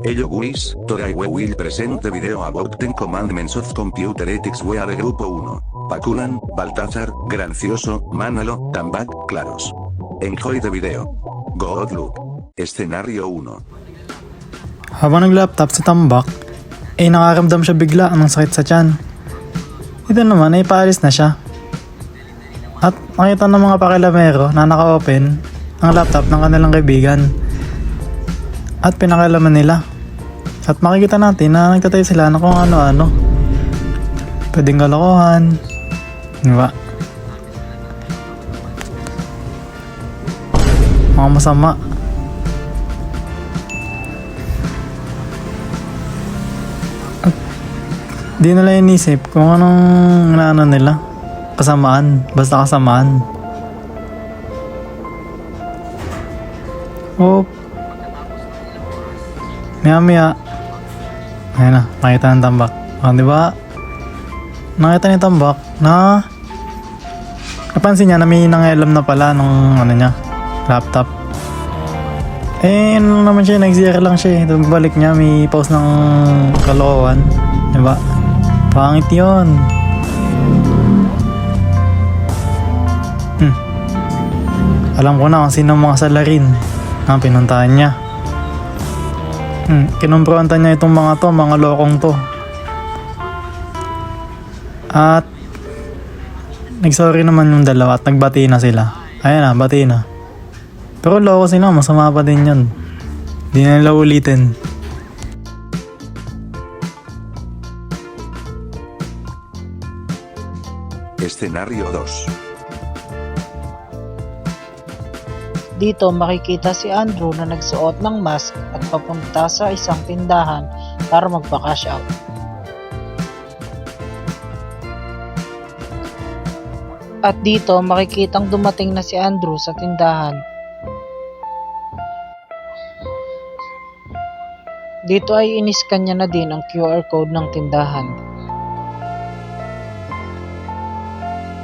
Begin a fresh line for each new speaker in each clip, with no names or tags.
Hello guys, today we will present the video about 10 commandments of computer ethics where grupo 1. Paculan, Baltazar, Gracioso, Manalo, Tambak, Claros. Enjoy the video. Good luck. Escenario 1.
Habang nag-laptop si Tambak, nakaramdam siya bigla ng sakit sa tiyan. Ito naman ay paalis na siya. At nakita ng mga pakilamero na naka-open ang laptop ng kanilang kaibigan. At pinakalaman nila. At makikita natin na nagtatay sila na kung ano-ano. Pwedeng kalokohan. Diba? Mga masama. At di nila inisip kung anong inaano nila. Kasamaan. Basta kasamaan. Oh. Maya. Ayan na, nakita ng Tambak. Diba? Nakita ni Tambak na napansin niya na may nangialam na pala nung laptop. Naman siya, nag-zero lang siya. Balik niya, may pause ng kalokohan. Diba? Pangit yun. Alam ko na kung sino mga salarin ang pinuntahan niya. Kinumpronta niya itong mga lokong to. At nagsorry naman yung dalawa at nagbati na sila. Ayan na, bati na. Pero loko sila, masama pa din yun. Di na nila ulitin.
Escenario 2.
Dito makikita si Andrew na nagsuot ng mask at papunta sa isang tindahan para magpa-cash out. At dito makikitang dumating na si Andrew sa tindahan. Dito ay iniskan niya na din ang QR code ng tindahan.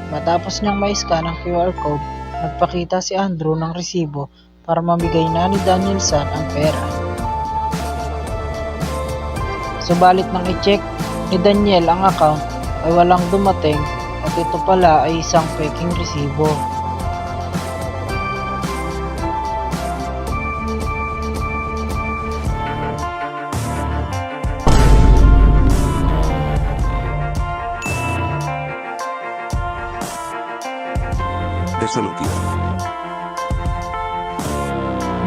Matapos niyang ma-scan ang QR code, nagpakita si Andrew ng resibo para mamigay na ni Danielson ang pera. Subalit nang i-check ni Daniel ang account ay walang dumating at ito pala ay isang peking resibo.
Resolution.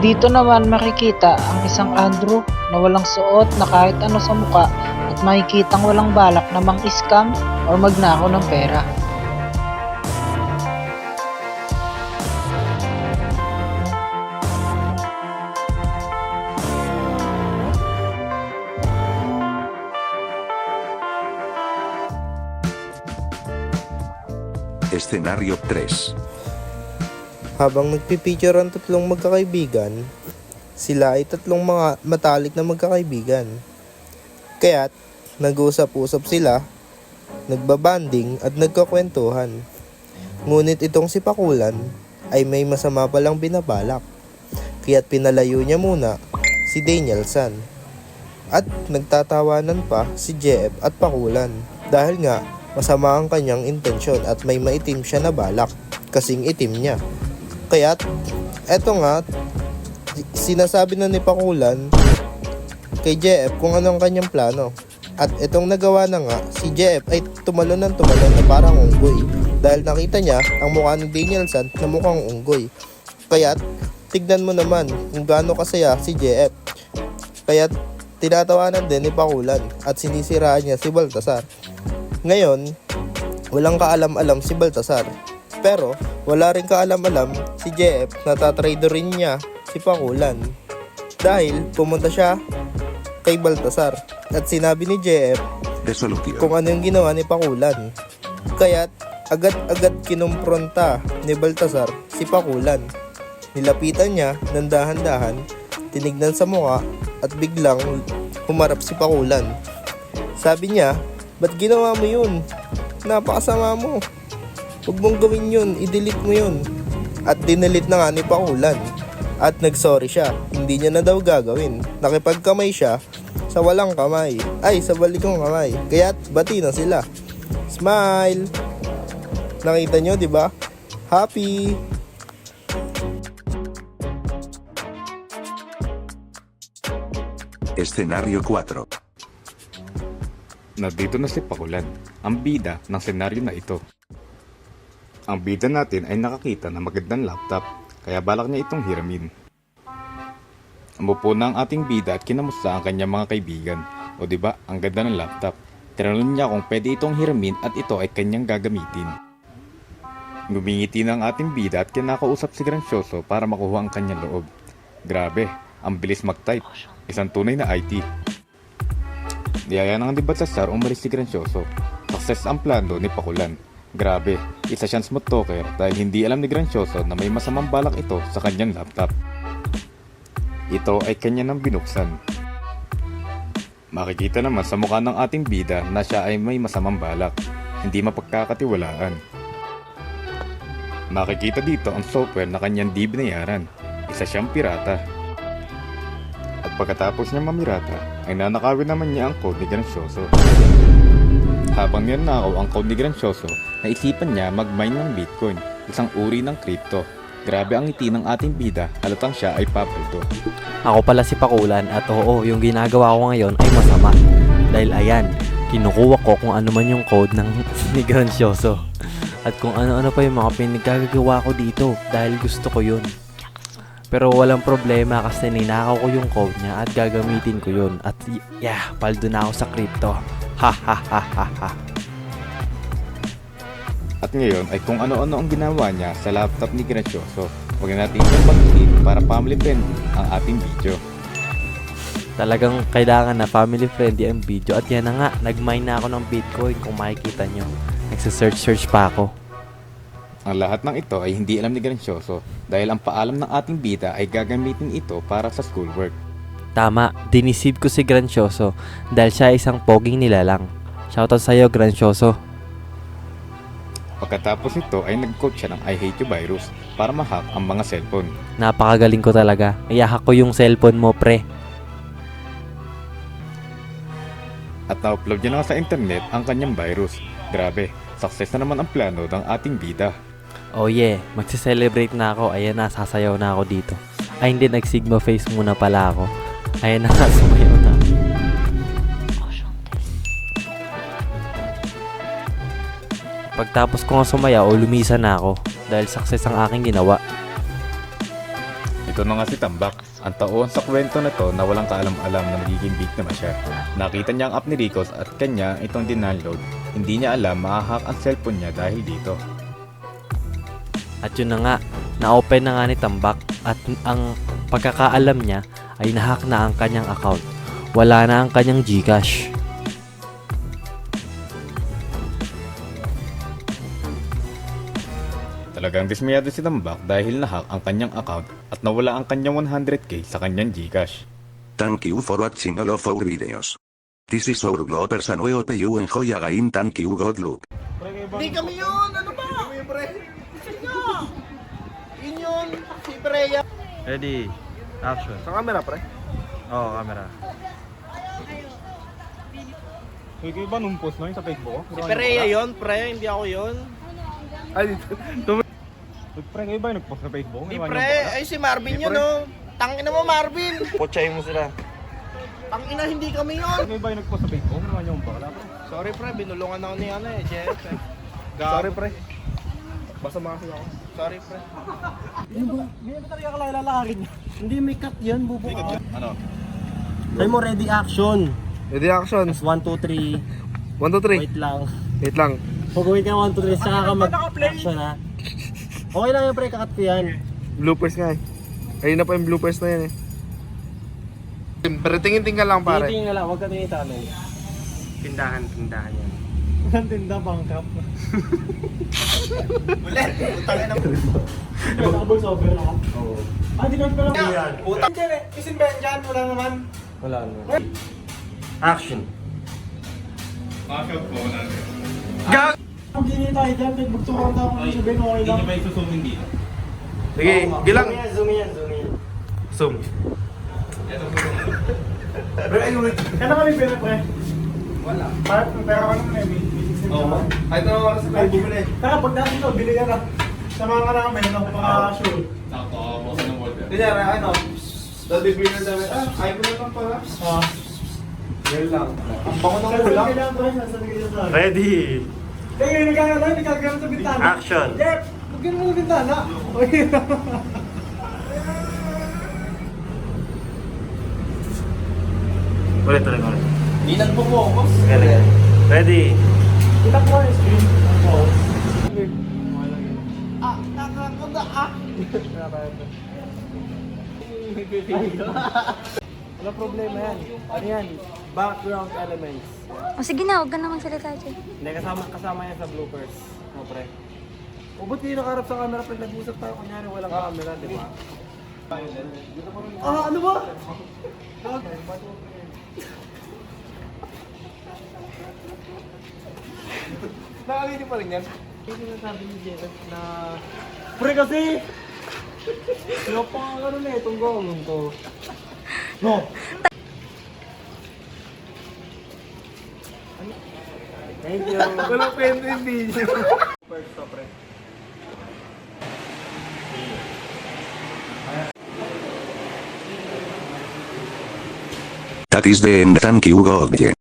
Dito naman makikita ang isang Andrew na walang suot na kahit ano sa muka at makikitang walang balak na mang-scam o magnakaw ng pera.
Escenario 3.
Habang nagpipicture ang tatlong magkakaibigan, sila ay tatlong mga matalik na magkakaibigan. Kaya't nag-uusap-usap sila, nagbabanding at nagkakwentuhan. Ngunit itong si Paculan ay may masama palang binabalak. Kaya't pinalayo niya muna si Danielson. At nagtatawanan pa si Jeff at Paculan dahil nga masama ang kanyang intensyon at may maitim siya na balak kasing itim niya. Kaya't eto nga, sinasabi na ni Paculan kay Jeff kung ano ang kanyang plano. At itong nagawa na nga, si Jeff ay tumalon na parang unggoy dahil nakita niya ang mukha ni Danielson na mukhang unggoy. Kaya't tignan mo naman kung gaano kasaya si Jeff. Kaya't tinatawanan din ni Paculan at sinisiraan niya si Baltazar. Ngayon, walang kaalam-alam si Baltazar. Pero wala rin kaalam-alam si Jeff na tatrader rin niya si Paculan. Dahil pumunta siya kay Baltazar at sinabi ni Jeff kung ano yung ginawa ni Paculan. Kaya't agad-agad kinumpronta ni Baltazar si Paculan. Nilapitan niya ng dahan-dahan, tinignan sa mukha at biglang humarap si Paculan. Sabi niya, "Ba't ginawa mo yun? Napakasama mo. Huwag mong gawin yun, i-delete mo yun." At dinelete na nga ni Paculan. At nagsorry siya, hindi niya na daw gagawin. Nakipagkamay siya sa walang kamay, ay sa balikong kamay. Kaya't bati na sila. Smile! Nakita nyo, di ba? Happy!
Escenario 4.
Nandito na si Pakulan, ang bida ng senaryo na ito. Ang bida natin ay nakakita ng magandang laptop, kaya balak niya itong hiramin. Umupo na ang ating bida at kinamusta ang kanyang mga kaibigan. O diba, ang ganda ng laptop. Tinanong niya kung pwede itong hiramin at ito ay kanyang gagamitin. Ngumingiti na ang ating bida at kinakausap si Gracioso para makuha ang kanyang loob. Grabe, ang bilis mag-type. Isang tunay na IT. Niyaya ng debat sa SAR umalis si Gracioso. Success ang plano ni Pakulan. Grabe, isa siyang smooth talker dahil hindi alam ni Gracioso na may masamang balak ito sa kanyang laptop. Ito ay kanya nang binuksan. Makikita naman sa mukha ng ating bida na siya ay may masamang balak. Hindi mapagkakatiwalaan. Makikita dito ang software na kanyang di binayaran. Isa siyang pirata. At pagkatapos niya mamirata, ay nanakawin naman niya ang code ni Gracioso. Habang nirnakaw ang code ni Gracioso, naisipan niya mag-mine ng Bitcoin, isang uri ng crypto. Grabe ang ngiti ng ating bida, halatang siya ay papaldo.
Ako pala si Pakulan at oo, yung ginagawa ko ngayon ay masama. Dahil ayan, kinukuha ko kung ano man yung code ng ni Gracioso. At kung ano-ano pa yung mga pinagagagawa ko dito dahil gusto ko yun. Pero walang problema kasi ninakaw ko yung code niya at gagamitin ko yun. At yeah, paldo na ako sa crypto. Ha ha ha ha ha.
At ngayon ay kung ano-ano ang ginawa niya sa laptop ni Gracioso. Huwag natin itong pag-isip para family friendly ang ating video.
Talagang kailangan na family friendly ang video. At yan na nga, nag-mine na ako ng Bitcoin kung makikita nyo. Nagsa-search pa ako.
Ang lahat ng ito ay hindi alam ni Gracioso dahil ang paalam ng ating bida ay gagamitin ito para sa schoolwork.
Tama, dinisib ko si Gracioso dahil siya isang poging nilalang. Shoutout sa'yo, Gracioso.
Pagkatapos nito ay nag-code siya ng I hate you virus para ma-hack ang mga cellphone.
Napakagaling ko talaga. Iyahack ko yung cellphone mo, pre.
At na-upload niya na sa internet ang kanyang virus. Grabe, success na naman ang plano ng ating bida.
Oh yeah, magse-celebrate na ako. Ayan na, sasayaw na ako dito. Ay hindi, nag-sigma face muna pala ako. Ayan na, sumayaw na. Pagtapos ko nga sumayaw, lumisa na ako. Dahil success ang aking ginawa.
Ito na nga si Tambak. Ang taon sa kwento na to na walang kaalam-alam na magiging big naman siya. Nakita niya ang app ni Ricos at kanya itong dinaload. Hindi niya alam mahahack ang cellphone niya dahil dito.
At yun na nga, na-open na nga ni Tambak. At ang pagkakaalam niya ay nahack na ang kanyang account. Wala na ang kanyang Gcash.
Talagang dismayado si Tambak dahil nahack ang kanyang account at nawala ang kanyang 100k sa kanyang Gcash.
Thank you for watching all of our videos. This is our bloopers and we hope you enjoy again. Thank you, good luck.
Hindi kami yun! Ano ba? Kami pre! Isa nyo! Yun yun! Si Preya!
Ready, action.
Sa camera pre?
Oo, camera.
Kayo ba nung post na yun sa Facebook?
Si Preya yun, pre. Hindi ako yun. Ay,
Pre, kayo ba yung nag-post sa Facebook?
Di pre, ay si Marvin yun oh. Tangina mo Marvin. Pochayin mo sila. Tangina hindi kami yun.
Kayo ba yung nag-post sa Facebook? Ano yung bakla?
Sorry pre, binulungan ako ni ano eh, Jeff. Sorry pre. Basta makasig ako. Sorry pre.
Hindi ba talaga kalalakarin niya? Hindi may cut yan, bubo ka.
Ano?
Try mo ready action.
Ready action.
1, 2, 3.
1, 2, 3.
Wait lang.
Wait lang.
Pag-wait ka 1, 2, 3, saka ka mag-action ha. Okay lang yung pre, kakat ko yan.
Bloopers nga eh. Ayun na pa yung bloopers na yan eh. Pero tingin-tingin lang pare.
Tingin nga lang, huwag ka tingin tanong.
Tindahan yan.
Ang tinda, bangkap.
Ulit! Utangin na mo.
Double sober na. Oo. Di ka pala yan.
Utang! Isin ba yan dyan? Wala naman.
Wala naman. Action.
Gag!
Pag hindi tayo dyan, magturuan tayo kung sabihin okay lang.
Hindi ba isusumin dito?
Sige, gilang.
Zoom in.
Zoom.
Kailan kami pera, pre? Wala. Pera ka naman eh.
Oo. Ay, ito naman sa Facebook na eh.
Tara, pag natin ito, bili ka na. Samahan ka namin, napaka-sure.
Kunyari, ano? Bibili na dami. Ayaw ko na lang pala. Yan lang. Ang bango ng ulam.
Ready! Teka, nagkakaroon sa bintana.
Action.
Jeff, bugyan mo sa bintana. Okay.
Ulit. Hindi nagpo-focus. Ready?
Kita ko yung screen.
Wala problema yan. Ano yan? Background elements.
O sige na, huwag ka na magsalita dyan.
Hindi, kasama yan sa bloopers. No, pre. O ba't hindi nakaharap sa camera pag nag-usap tayo? Kunyari walang camera, di ba? Ano ba? Nakakiti pa rin yan. Hindi na sabi ni Jeff na... Pre kasi! Sino pa nga ano na itong gawin to? No! Thank you! Walang pwede yung video. First to, pre.
That is the end. Thank you, Gogye.